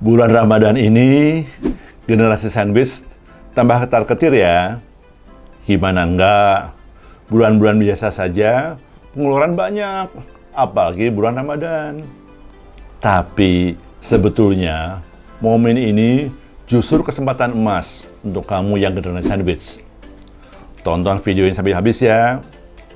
Bulan Ramadan ini, generasi sandwich tambah ketar-ketir ya. Gimana enggak? Bulan-bulan biasa saja, pengeluaran banyak. Apalagi bulan Ramadan. Tapi sebetulnya, momen ini justru kesempatan emas untuk kamu yang generasi sandwich. Tonton video ini sampai habis ya,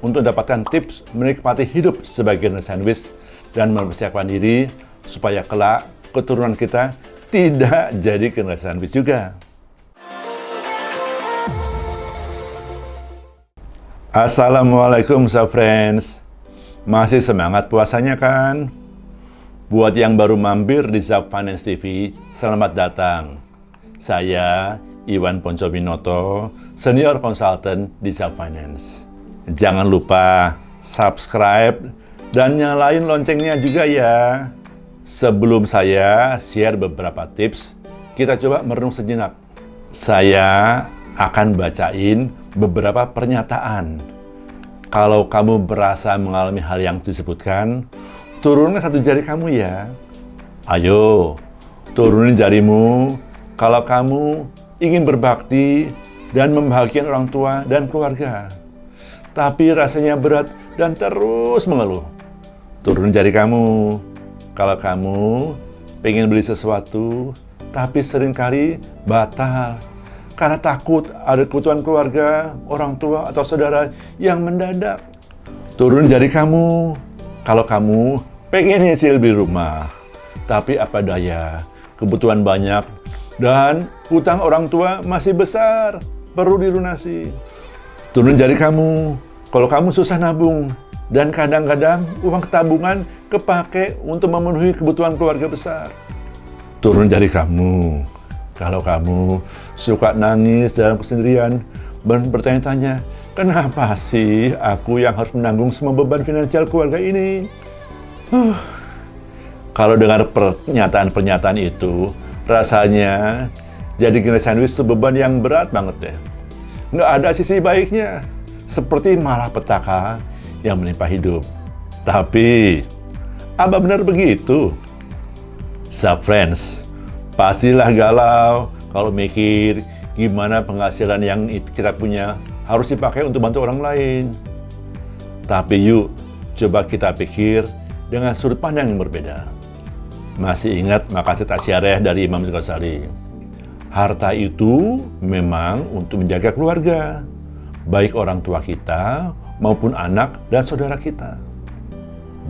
untuk dapatkan tips menikmati hidup sebagai generasi sandwich dan mempersiapkan diri supaya kelak keturunan kita tidak jadi generasi sandwich juga. Assalamualaikum friends. Masih semangat puasanya kan? Buat yang baru mampir di Zap Finance TV, selamat datang. Saya Iwan Poncobinoto, Senior Consultant di Zap Finance. Jangan lupa subscribe dan nyalain loncengnya juga ya. Sebelum saya share beberapa tips, kita coba merenung sejenak. Saya akan bacain beberapa pernyataan. Kalau kamu berasa mengalami hal yang disebutkan, turunkan satu jari kamu ya. Ayo, turunin jarimu kalau kamu ingin berbakti dan membahagiakan orang tua dan keluarga. Tapi rasanya berat dan terus mengeluh. Turunin jari kamu kalau kamu pengen beli sesuatu, tapi seringkali batal karena takut ada kebutuhan keluarga, orang tua, atau saudara yang mendadak. Turun jari kamu kalau kamu pengen nyicil beli rumah, tapi apa daya, kebutuhan banyak, dan hutang orang tua masih besar, perlu dilunasi. Turun jari kamu kalau kamu susah nabung, dan kadang-kadang uang tabungan kepake untuk memenuhi kebutuhan keluarga besar. Turun jari kamu kalau kamu suka nangis dalam kesendirian dan bertanya-tanya, kenapa sih aku yang harus menanggung semua beban finansial keluarga ini? Kalau dengar pernyataan-pernyataan itu, rasanya jadi generasi sandwich itu beban yang berat banget deh. Nggak ada sisi baiknya, seperti malapetaka yang menimpa hidup. Tapi, apa benar begitu? Friends, pastilah galau kalau mikir gimana penghasilan yang kita punya harus dipakai untuk bantu orang lain. Tapi yuk, coba kita pikir dengan sudut pandang yang berbeda. Masih ingat maqasid Asy-Syarih dari Imam Ghazali? Harta itu memang untuk menjaga keluarga, baik orang tua kita maupun anak dan saudara kita.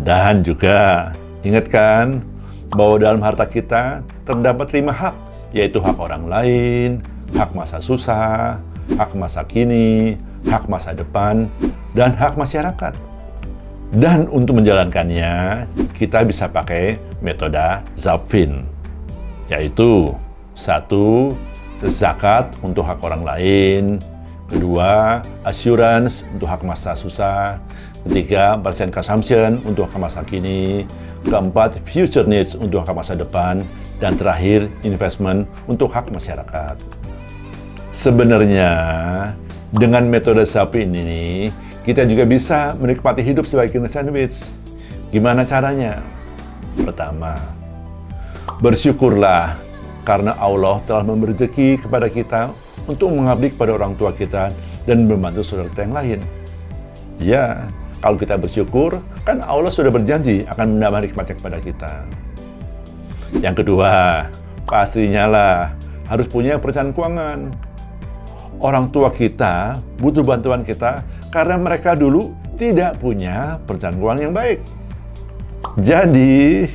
Dan juga ingatkan bahwa dalam harta kita terdapat 5 hak, yaitu hak orang lain, hak masa susah, hak masa kini, hak masa depan, dan hak masyarakat. Dan untuk menjalankannya, kita bisa pakai metode Zapfin, yaitu 1. Zakat untuk hak orang lain, 2. Assurance untuk hak masa susah, 3. Percent consumption untuk hak masa kini, 4. Future needs untuk hak masa depan, dan terakhir investment untuk hak masyarakat. Sebenarnya dengan metode Zapfin ini kita juga bisa menikmati hidup sebagai generasi sandwich. Gimana caranya? Pertama, bersyukurlah karena Allah telah memberi rezeki kepada kita untuk mengabdi kepada orang tua kita dan membantu saudara kita yang lain. Ya, kalau kita bersyukur, kan Allah sudah berjanji akan menambah nikmatnya kepada kita. Yang kedua, pastinya lah harus punya perencanaan keuangan. Orang tua kita butuh bantuan kita karena mereka dulu tidak punya perencanaan keuangan yang baik. Jadi,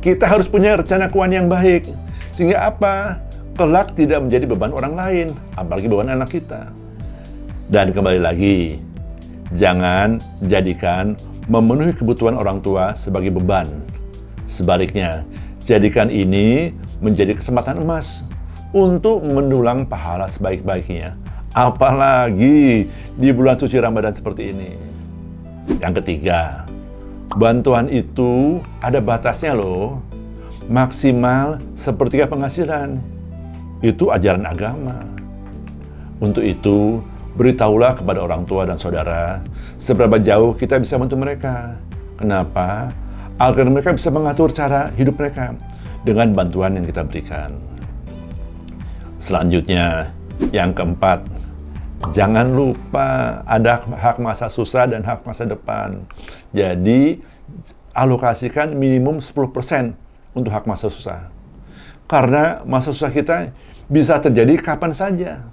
kita harus punya rencana keuangan yang baik. Sehingga apa? Kelak tidak menjadi beban orang lain, apalagi beban anak kita. Dan kembali lagi, jangan jadikan memenuhi kebutuhan orang tua sebagai beban. Sebaliknya, jadikan ini menjadi kesempatan emas untuk mendulang pahala sebaik-baiknya. Apalagi di bulan suci Ramadan seperti ini. Yang ketiga, bantuan itu ada batasnya loh. Maksimal sepertiga penghasilan. Itu ajaran agama. Untuk itu, beritahulah kepada orang tua dan saudara seberapa jauh kita bisa bantu mereka. Kenapa? Agar mereka bisa mengatur cara hidup mereka dengan bantuan yang kita berikan. Selanjutnya, yang keempat, jangan lupa ada hak masa susah dan hak masa depan. Jadi, alokasikan minimum 10% untuk hak masa susah. Karena masa susah kita bisa terjadi kapan saja.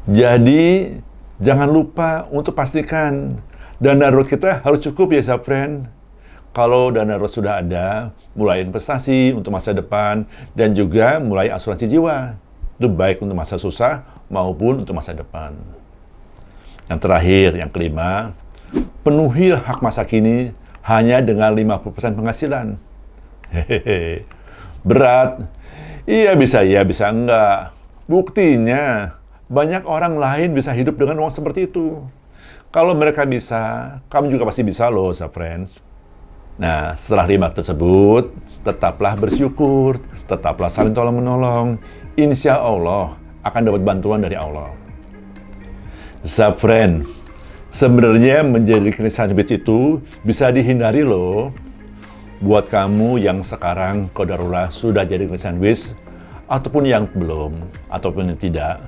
Jadi, jangan lupa untuk pastikan dana darurat kita harus cukup ya, friend. Kalau dana darurat sudah ada, mulai investasi untuk masa depan dan juga mulai asuransi jiwa. Itu baik untuk masa susah maupun untuk masa depan. Yang terakhir, yang kelima, penuhi hak masa kini hanya dengan 50% penghasilan. Hehehe. Berat? Iya, bisa enggak. Buktinya, banyak orang lain bisa hidup dengan uang seperti itu. Kalau mereka bisa, kamu juga pasti bisa loh, friends. Nah, setelah 5 tersebut, tetaplah bersyukur, tetaplah saling tolong-menolong. Insya Allah akan dapat bantuan dari Allah. Friend, sebenarnya menjadi kena sandwich itu bisa dihindari loh. Buat kamu yang sekarang qadarullah sudah jadi kena sandwich, ataupun yang belum, ataupun yang tidak,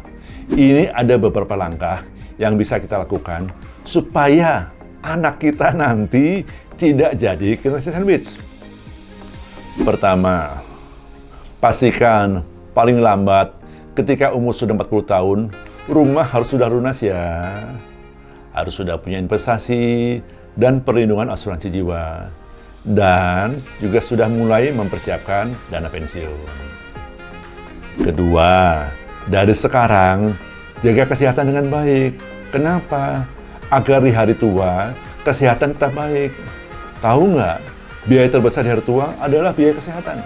ini ada beberapa langkah yang bisa kita lakukan supaya anak kita nanti tidak jadi kena sandwich. Pertama, pastikan paling lambat ketika umur sudah 40 tahun, rumah harus sudah lunas ya. Harus sudah punya investasi dan perlindungan asuransi jiwa. Dan juga sudah mulai mempersiapkan dana pensiun. Kedua, dari sekarang, jaga kesehatan dengan baik. Kenapa? Agar di hari tua, kesehatan tetap baik. Tahu nggak? Biaya terbesar di hari tua adalah biaya kesehatan.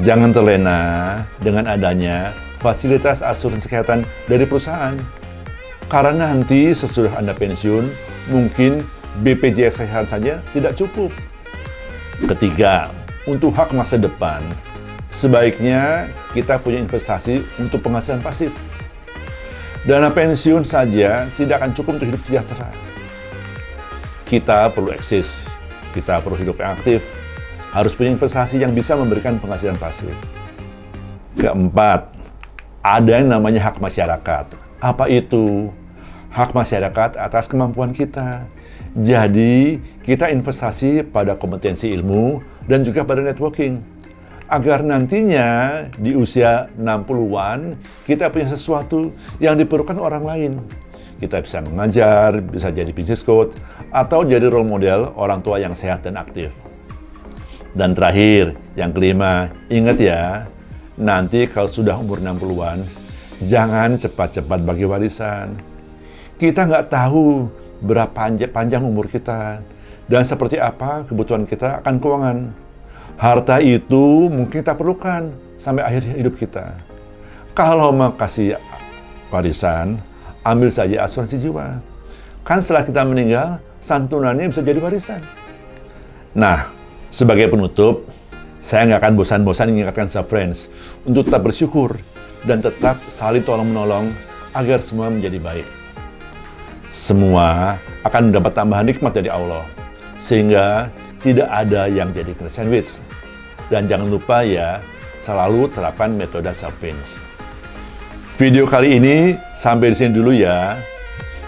Jangan terlena dengan adanya fasilitas asuransi kesehatan dari perusahaan. Karena nanti sesudah Anda pensiun, mungkin BPJS Kesehatan saja tidak cukup. Ketiga, untuk hak masa depan, sebaiknya kita punya investasi untuk penghasilan pasif. Dana pensiun saja tidak akan cukup untuk hidup sejahtera. Kita perlu eksis, kita perlu hidup yang aktif, harus punya investasi yang bisa memberikan penghasilan pasif. Keempat, ada yang namanya hak masyarakat. Apa itu? Hak masyarakat atas kemampuan kita. Jadi, kita investasi pada kompetensi ilmu dan juga pada networking. Agar nantinya di usia 60-an, kita punya sesuatu yang diperlukan orang lain. Kita bisa mengajar, bisa jadi business coach, atau jadi role model orang tua yang sehat dan aktif. Dan terakhir, yang kelima, ingat ya, nanti kalau sudah umur 60-an, jangan cepat-cepat bagi warisan. Kita nggak tahu berapa panjang umur kita, dan seperti apa kebutuhan kita akan keuangan. Harta itu mungkin kita perlukan sampai akhir hidup kita. Kalau mau kasih warisan, ambil saja asuransi jiwa. Kan setelah kita meninggal, santunannya bisa jadi warisan. Nah, sebagai penutup, saya nggak akan bosan-bosan mengingatkan friends untuk tetap bersyukur dan tetap saling tolong-menolong agar semua menjadi baik. Semua akan mendapat tambahan nikmat dari Allah, sehingga tidak ada yang jadi kena sandwich. Dan jangan lupa ya, selalu terapkan metode self-pinch. Video kali ini sampai di sini dulu ya.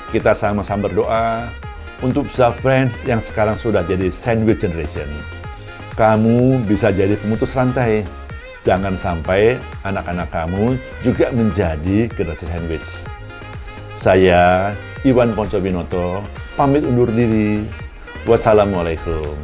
Kita sama-sama berdoa untuk friends yang sekarang sudah jadi sandwich generation. Kamu bisa jadi pemutus rantai. Jangan sampai anak-anak kamu juga menjadi generasi sandwich. Saya Iwan Poncobinoto pamit undur diri. Wassalamualaikum.